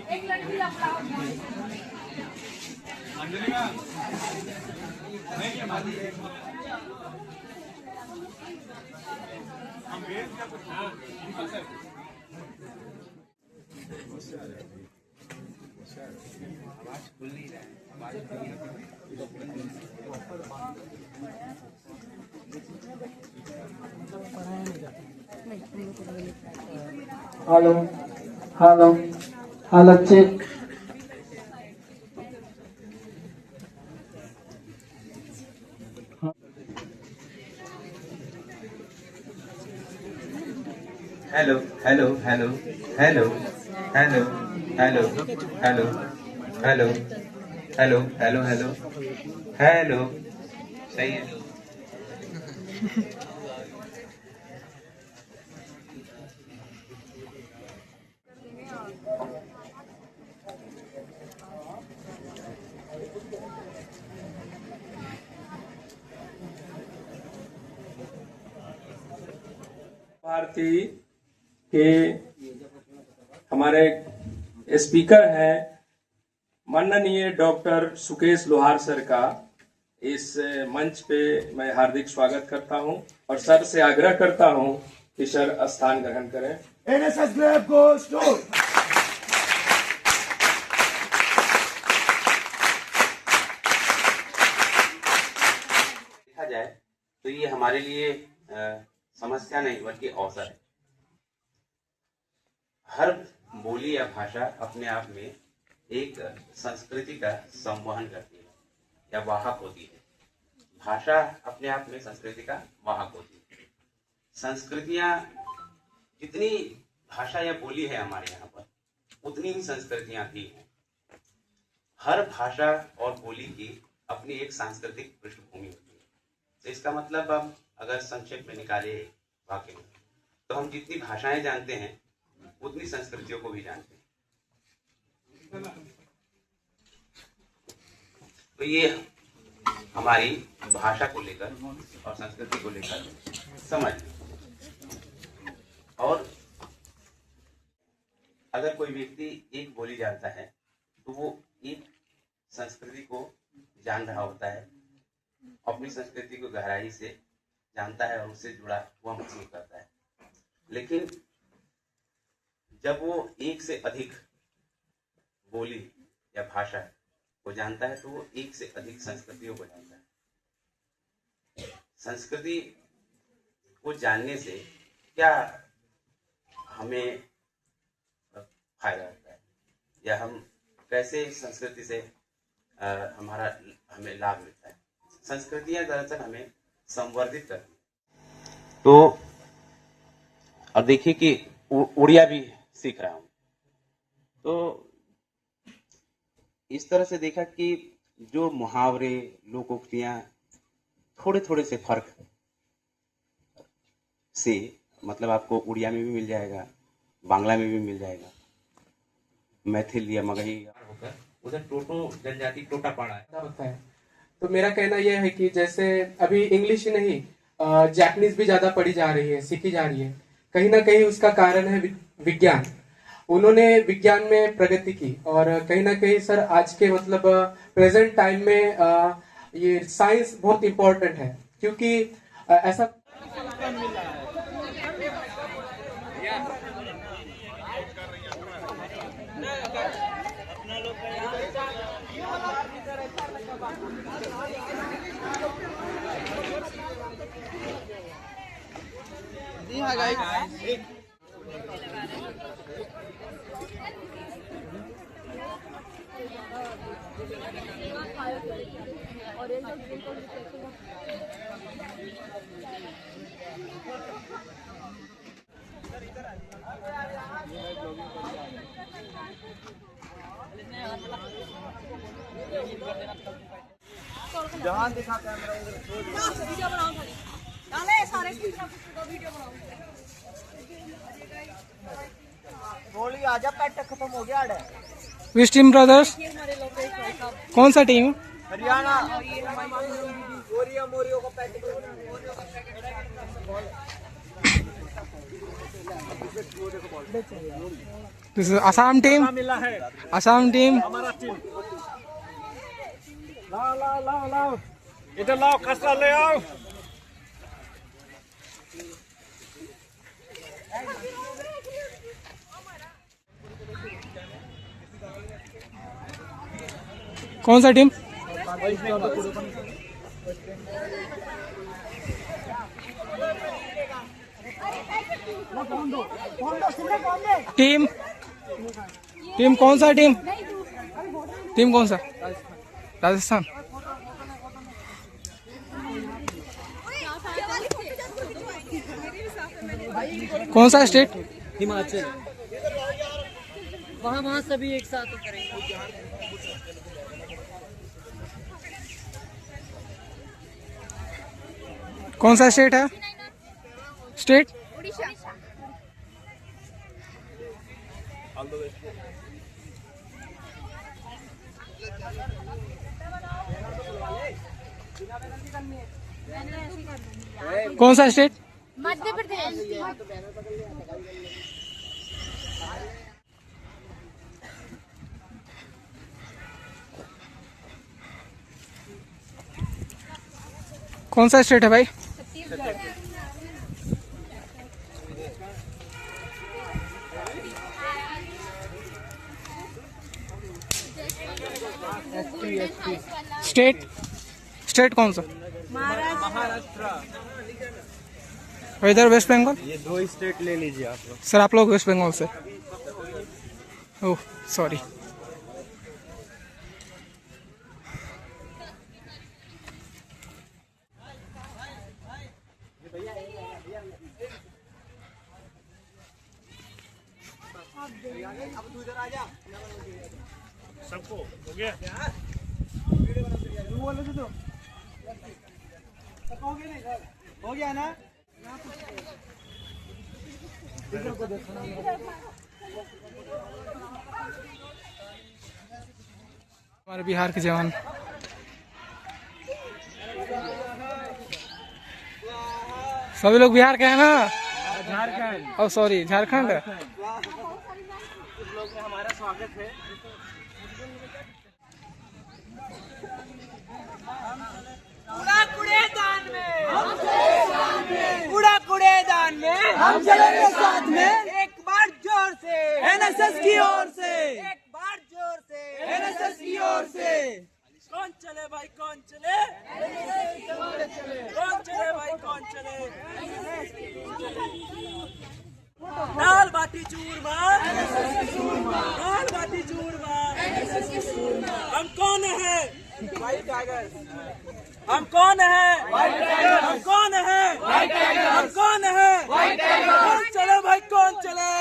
Hello hello hello check. Hello hello hello hello hello hello hello hello hello hello hello hello. सही है। भारती के हमारे speaker हैं माननीय डॉक्टर सुकेश लोहार सर का इस मंच पे मैं हार्दिक स्वागत करता हूं और सर से आग्रह करता हूं कि सर स्थान ग्रहण करें। NSS grab goes to देखा जाए तो ये हमारे लिए समस्या नहीं बल्कि अवसर है। हर बोली या भाषा अपने आप में एक संस्कृति का संवहन करती है या वाहक होती है। भाषा अपने आप में संस्कृति का वाहक होती है। संस्कृतियां जितनी भाषा या बोली है हमारे यहाँ पर उतनी ही संस्कृतियां भी हैं। हर भाषा और बोली की अपनी एक सांस्कृतिक पृष्ठभूमि होती है। तो इसका मतलब हम अगर संक्षेप में निकाले वाक्य में तो हम जितनी भाषाएं जानते हैं उतनी संस्कृतियों को भी जानते हैं। तो ये हमारी भाषा को लेकर और संस्कृति को लेकर समझ। और अगर कोई व्यक्ति एक बोली जानता है तो वो एक संस्कृति को जान रहा होता है, अपनी संस्कृति को गहराई से जानता है और उससे जुड़ा हुआ महसूस करता है। लेकिन जब वो एक से अधिक बोली या भाषा को जानता है तो वो एक से अधिक संस्कृतियों को जानता है। संस्कृति को जानने से क्या हमें फायदा होता है या हम कैसे संस्कृति से हमें लाभ मिलता है। संस्कृतियां दरअसल हमें संवर्धित करती है। तो अब देखिए कि उड़िया भी सीख रहा हूं तो इस तरह से देखा कि जो मुहावरे लोकोक्तियां थोड़े थोड़े से फर्क से मतलब आपको उड़िया में भी मिल जाएगा, बांग्ला में भी मिल जाएगा, मैथिल या मगही होकर उधर टोटो जनजाति टोटापाड़ा होता है। तो मेरा कहना यह है कि जैसे अभी इंग्लिश ही नहीं जापानीज भी ज्यादा पढ़ी जा रही है, सीखी जा रही है। कहीं ना कहीं उसका कारण है विज्ञान। उन्होंने विज्ञान में प्रगति की और कहीं ना कहीं सर आज के मतलब प्रेजेंट टाइम में ये साइंस बहुत इम्पोर्टेंट है क्योंकि ऐसा जहां दिखा कैमरा वीडियो बनाओ खाली डाले सारे वीडियो बनाओ। गोली आजा पैट खत्म हो गया है। विश टीम ब्रदर्स कौन सा टीम? हरियाणा। मोरिया मोरियो का PAT this is Assam team, Assam team. लाओ लाओ लाओ लाओ, इधर लाओ, कस्सा ले आओ। कौन सा टीम? टीम टीम कौन सा टीम? टीम कौन सा? राजस्थान। कौन सा स्टेट? हिमाचल। वहाँ सभी एक साथ करेंगे। कौन सा स्टेट है? स्टेट उड़ीसा। कौन सा स्टेट? मध्य प्रदेश। कौन सा स्टेट है भाई? स्टेट स्टेट कौन सा? महाराष्ट्र। इधर वेस्ट बंगाल। ये 2 स्टेट ले लीजिए आप लोग। सर आप लोग वेस्ट बंगाल से? Oh sorry. सबको हो गया? हो गया ना? हमारे बिहार के जवान। सभी लोग बिहार के हैं ना? झारखंड। Oh sorry, Jharkhand. कुछ लोग में हमारा स्वागत है। कूड़ा कूड़ेदान में हम चलेंगे, कूड़ा कूड़ेदान में हम चलेंगे साथ में, एक बार जोर से एनएसएस की ओर से, एक बार जोर से एनएसएस की ओर से। कौन चले भाई, कौन चले? कौन चले भाई, कौन चले? दाल बाटी चूरमा, दाल बाटी चूरमा। हम कौन है? White tiger. हम कौन है? हम कौन है? हम कौन है? कौन चले भाई, कौन चले?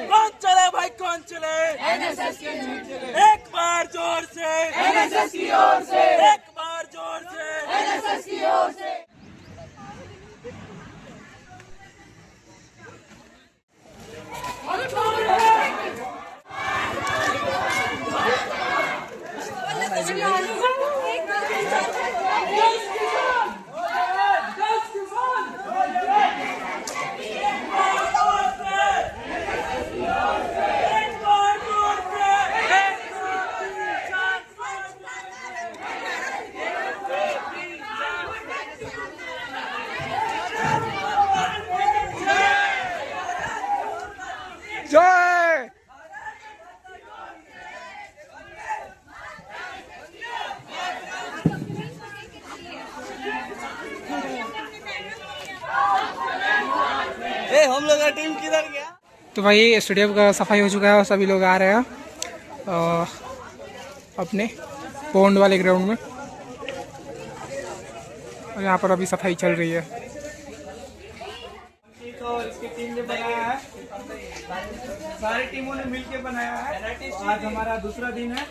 कौन चले भाई, कौन चले? एक बार जोर से एनएसएस की ओर से, एक बार जोर से। एनएसएस की ओर से। जय। हम लोग का टीम किधर गया? तो भाई स्टेडियम का सफाई हो चुका है और सभी लोग आ रहे हैं अपने पौंड वाले ग्राउंड में, और यहाँ पर अभी सफाई चल रही है। तो इसकी टीम ने बनाया है, सारी टीमों ने मिलकर बनाया है। आज हमारा दूसरा दिन है।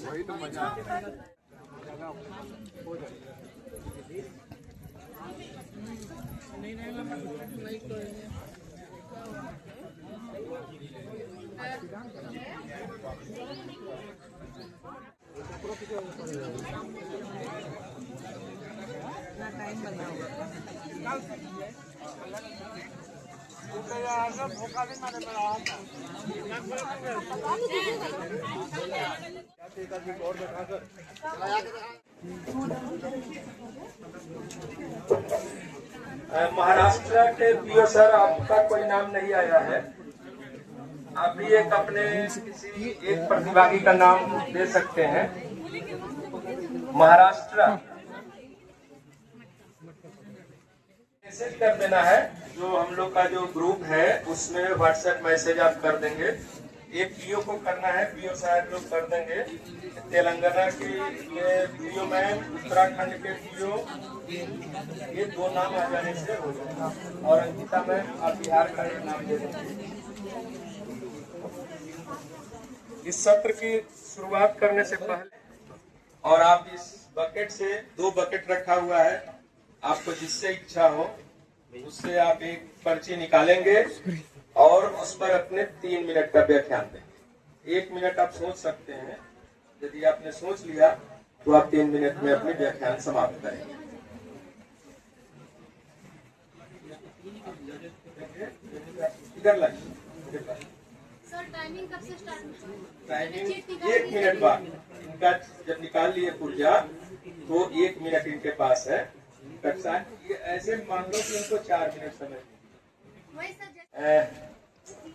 वही तो मजा महाराष्ट्र के पीओ सर, आपका कोई नाम नहीं आया है। आप भी एक अपने किसी एक प्रतिभागी का नाम दे सकते हैं। महाराष्ट्र मैसेज कर देना है, जो हम लोग का जो ग्रुप है उसमें व्हाट्सएप मैसेज आप कर देंगे। एक पीओ को करना है, पीओ साहब लोग कर देंगे। तेलंगाना के पीओ मैम, उत्तराखंड के पीओ, ये 2 नाम आ जाने से हो जाएगा। और अंकिता मैम, आप बिहार का एक नाम दे देंगे। इस सत्र की शुरुआत करने से पहले, और आप इस बकेट से 2 बकेट रखा हुआ है, आपको जिससे इच्छा हो उससे आप एक पर्ची निकालेंगे और उस पर अपने 3 मिनट का व्याख्यान देंगे। 1 मिनट आप सोच सकते हैं। यदि आपने सोच लिया तो आप 3 मिनट में अपने व्याख्यान समाप्त करेंगे। इधर लाइए। सर टाइमिंग कब से स्टार्ट होगा? टाइमिंग 1 मिनट बाद। इनका जब निकाल लिए पुर्जा तो 1 मिनट इनके पास है। कक्षा ये ऐसे मान लो कि इनको 4 मिनट समय। वही सर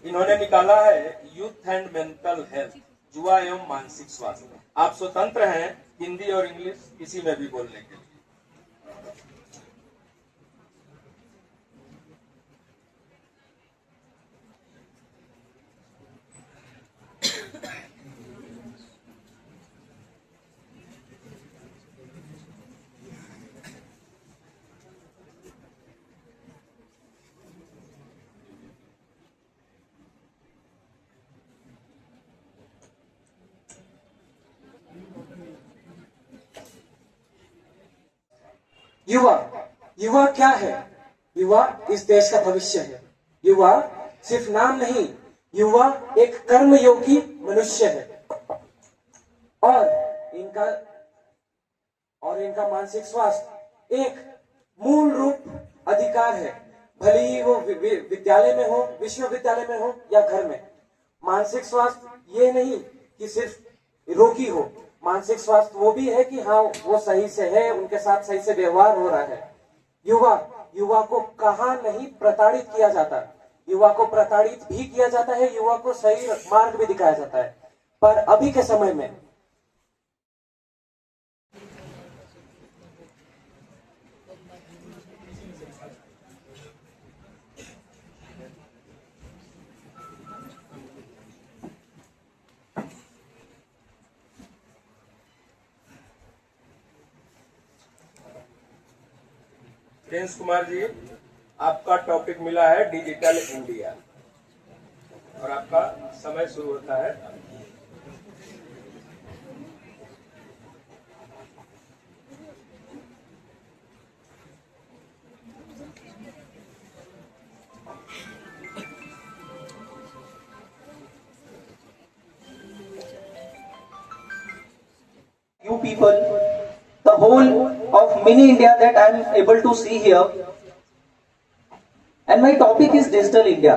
इन्होंने निकाला है यूथ एंड मेंटल हेल्थ, युवा एवं मानसिक स्वास्थ्य। आप स्वतंत्र हैं हिंदी और इंग्लिश किसी में भी बोलने के लिए। युवा युवा क्या है? युवा इस देश का भविष्य है। युवा सिर्फ नाम नहीं, युवा एक कर्मयोगी मनुष्य है। और इनका मानसिक स्वास्थ्य एक मूल रूप अधिकार है। भले ही वो विद्यालय में हो, विश्वविद्यालय में हो या घर में। मानसिक स्वास्थ्य ये नहीं कि सिर्फ रोगी हो, मानसिक स्वास्थ्य वो भी है कि हाँ वो सही से है, उनके साथ सही से व्यवहार हो रहा है। युवा को कहाँ नहीं प्रताड़ित किया जाता, युवा को प्रताड़ित भी किया जाता है, युवा को सही मार्ग भी दिखाया जाता है। पर अभी के समय में प्रिंस कुमार जी, आपका टॉपिक मिला है डिजिटल इंडिया और आपका समय शुरू होता है। You people, the whole of mini India that I am able to see here, and my topic is digital India.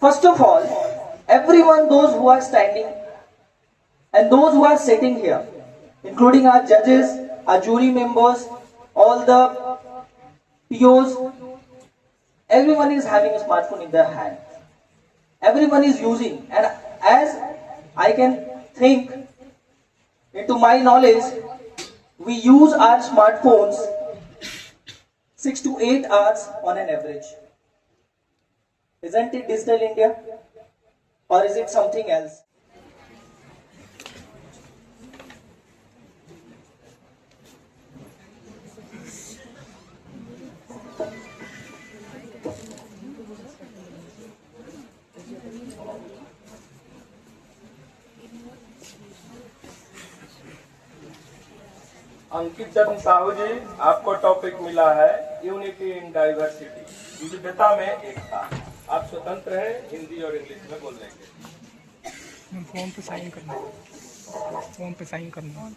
First of all, everyone, those who are standing and those who are sitting here, including our judges, our jury members, all the POs, everyone is having a smartphone in their hand. Everyone is using, and as I can think, into my knowledge, we use our smartphones 6 to 8 hours on an average. Isn't it digital India? Or is it something else? अंकित चंद्र साहू जी, आपको topic मिला है unity in diversity, विविधता में एकता। आप स्वतंत्र हैं हिंदी और English में बोल लेंगे। फॉर्म पे साइन करना, फॉर्म पे साइन करना।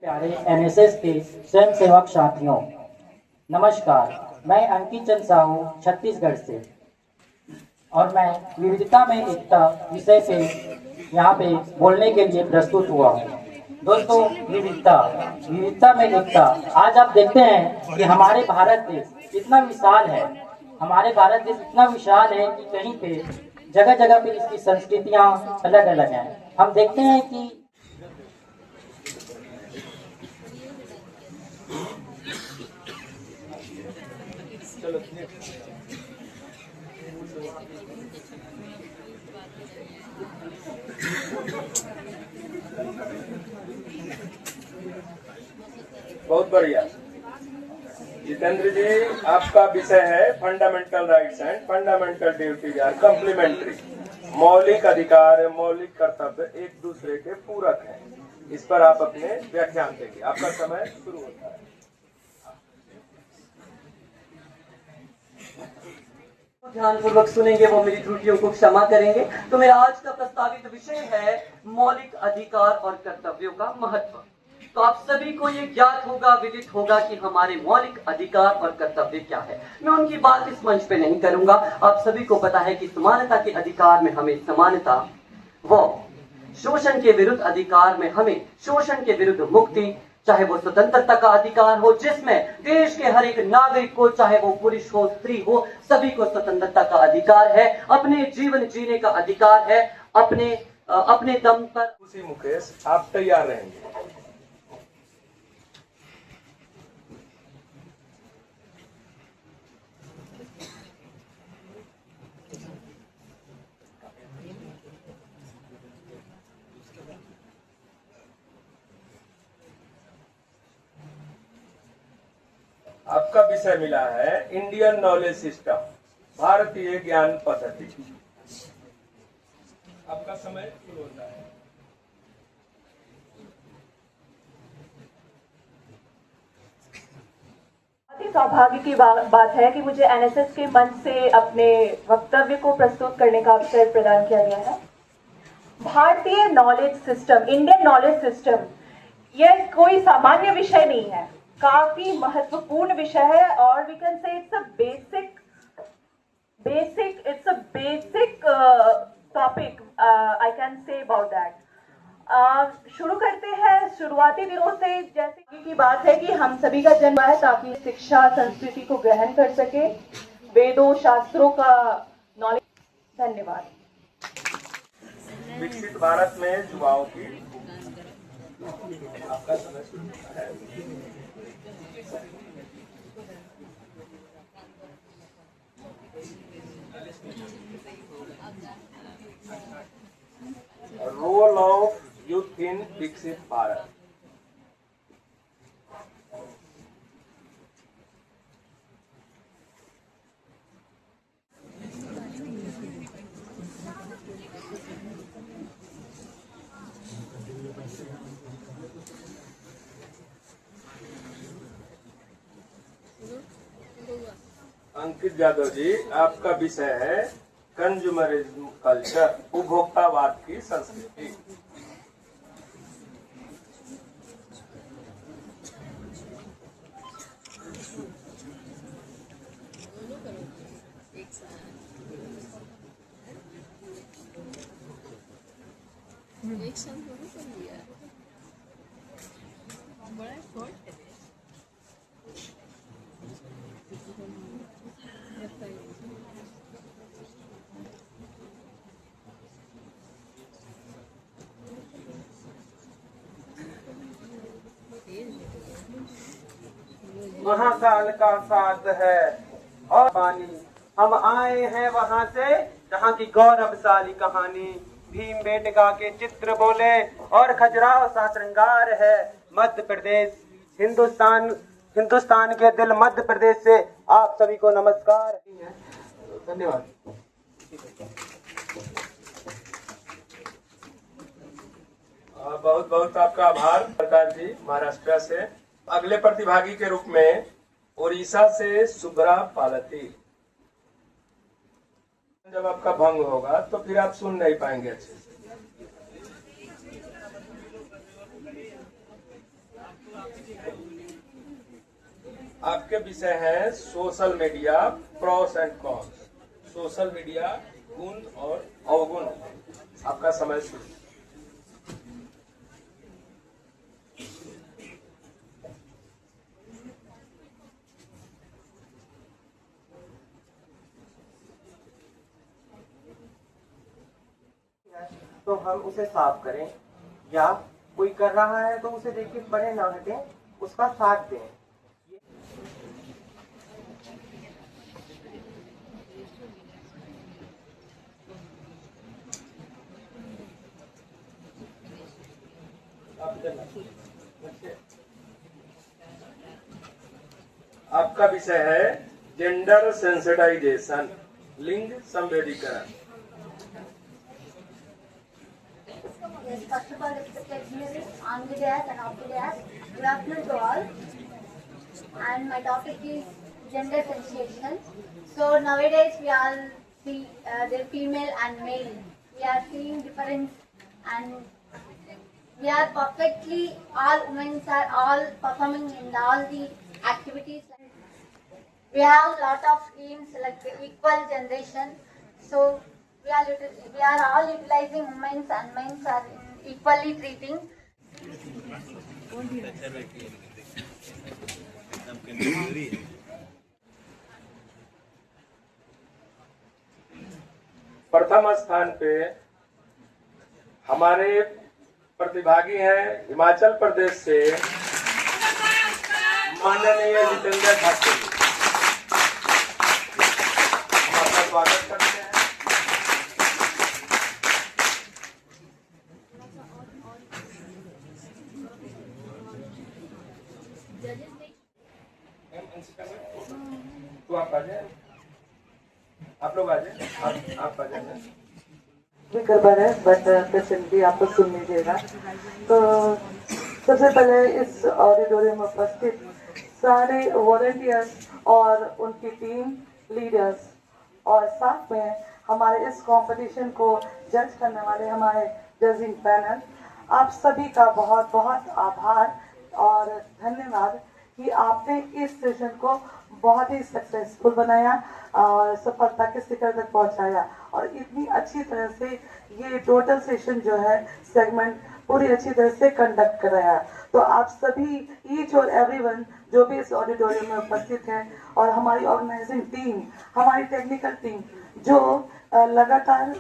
प्यारे एनएसएस के स्वयंसेवक साथियों, नमस्कार। मैं अंकित चंद साहू छत्तीसगढ़ से और मैं विविधता में एकता विषय पे यहाँ पे बोलने के लिए प्रस्तुत हुआ हूँ। दोस्तों, विविधता में एकता। आज आप देखते हैं कि हमारे भारत देश इतना विशाल है, हमारे भारत देश इतना विशाल है कि कहीं पे जगह जगह पे इसकी संस्कृतियाँ अलग अलग हैं। हम देखते हैं कि बहुत बढ़िया। जितेंद्र जी, आपका विषय है fundamental rights and fundamental duties are complementary. मौलिक अधिकार, मौलिक कर्तव्य एक दूसरे के पूरक हैं। इस पर आप अपने व्याख्यान देंगे। आपका समय शुरू होता है। ध्यानपूर्वक सुनेंगे, वो मेरी त्रुटियों को क्षमा करेंगे। तो मेरा आज का प्रस्तावित विषय है मौलिक अधिकार और कर्तव्यों का महत्व। तो आप सभी को ये ज्ञात होगा, विदित होगा कि हमारे मौलिक अधिकार और कर्तव्य क्या है। मैं उनकी बात इस मंच पे नहीं करूंगा। आप सभी को पता है कि समानता के अधिकार में हमें समानता व शोषण के विरुद्ध अधिकार में हमें शोषण के विरुद्ध मुक्ति, चाहे वो स्वतंत्रता का अधिकार हो, जिसमें देश के हर एक नागरिक को, चाहे वो पुरुष हो स्त्री हो, सभी को स्वतंत्रता का अधिकार है, अपने जीवन जीने का अधिकार है, अपने दम पर। उसी मुकेश, आप तैयार रहेंगे। आपका विषय मिला है इंडियन नॉलेज सिस्टम, भारतीय ज्ञान पद्धति। आपका समय शुरू होता है। सौभाग्य की बात है कि मुझे एनएसएस के मंच से अपने वक्तव्य को प्रस्तुत करने का अवसर प्रदान किया गया है। भारतीय knowledge system, Indian knowledge system, यह कोई सामान्य विषय नहीं है, काफी महत्वपूर्ण विषय है। और we can say it's a basic topic I can say about that. शुरू करते हैं शुरुआती दिनों से। जैसे की बात है कि हम सभी का जन्म है ताकि शिक्षा संस्कृति को ग्रहण कर सके, वेदों शास्त्रों का नॉलेज। धन्यवाद। विकसित भारत में युवाओं की आपका समय शुरू होता है। रोल ऑफ यूथ इन विकसित भारत। अंकित यादव जी, आपका विषय है कंज्यूमरिज्म कल्चर, उपभोक्तावाद की संस्कृति। महाकाल का साथ है और पानी, हम आए हैं वहां से जहां की गौरवशाली कहानी। भीमबेटका के चित्र बोले और खजुराहो सा श्रृंगार है। मध्य प्रदेश, हिंदुस्तान के दिल मध्य प्रदेश से आप सभी को नमस्कार। धन्यवाद। बहुत बहुत आपका आभार प्रकाश जी, महाराष्ट्र से। अगले प्रतिभागी के रूप में उड़ीसा से सुब्रा पालती। जब आपका भंग होगा तो फिर आप सुन नहीं पाएंगे अच्छे से। आपके विषय है social media pros and cons. Social media गुण और अवगुण। आपका समय शुरू। तो हम उसे साफ करें, या कोई कर रहा है तो उसे देख के परे ना हटें, उसका साथ दें। आपका विषय है जेंडर सेंसिटाइजेशन, लिंग संवेदीकरण। Yes, first of all, respected viewers, on the dash and off the dash, good afternoon to all. And my topic is gender sensation. So nowadays we all see the female and male. We are seeing difference, and we are perfectly, all women are all performing in all the activities. We have a lot of schemes like the equal generation. So we are all utilizing women's and men's are equally treating. प्रथम स्थान पे हमारे प्रतिभागी हैं हिमाचल प्रदेश से माननीय जितेंद्र ठाकुर। हम आपका स्वागत करते हैं। तो आप आ जाए, आप लोग आ जाए, आप आ जाए। गड़बड़ है बट पेशेंटली आप तो सुन लीजिएगा। तो सबसे पहले इस ऑडिटोरियम में उपस्थित सारे वॉलंटियर्स और उनकी टीम लीडर्स और साथ में हमारे इस कंपटीशन को जज करने वाले हमारे जजिंग पैनल, आप सभी का बहुत बहुत आभार और धन्यवाद कि आपने इस सेशन को बहुत ही सक्सेसफुल बनाया और सफलता के शिखर तक पहुंचाया और इतनी अच्छी तरह से ये टोटल सेशन जो है सेगमेंट पूरी अच्छी तरह से कंडक्ट कराया। तो आप सभी ईच और एवरीवन जो भी इस ऑडिटोरियम में उपस्थित हैं और हमारी ऑर्गेनाइजिंग टीम, हमारी टेक्निकल टीम जो लगातार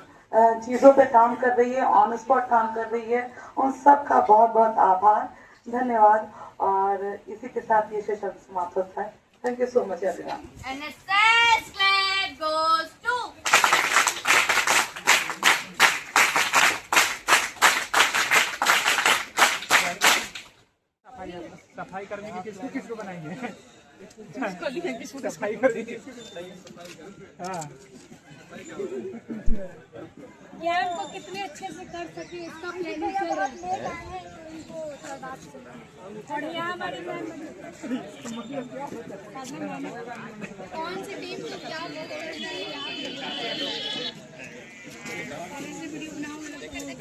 चीज़ों पे काम कर रही है, ऑन स्पॉट काम कर रही है, उन सब का बहुत बहुत आभार, धन्यवाद। और इसी के साथ ये सेशन समाप्त होता है। Thank you so much, everyone. NSS flag goes to. सफाई करने की किसको बनाएंगे? जिसको लिखेंगे सफाई करेंगे। हाँ। ये हमको कितने अच्छे से कर सके इसका प्लानिंग चल रहा है। और यहाँ हमारी कौन सी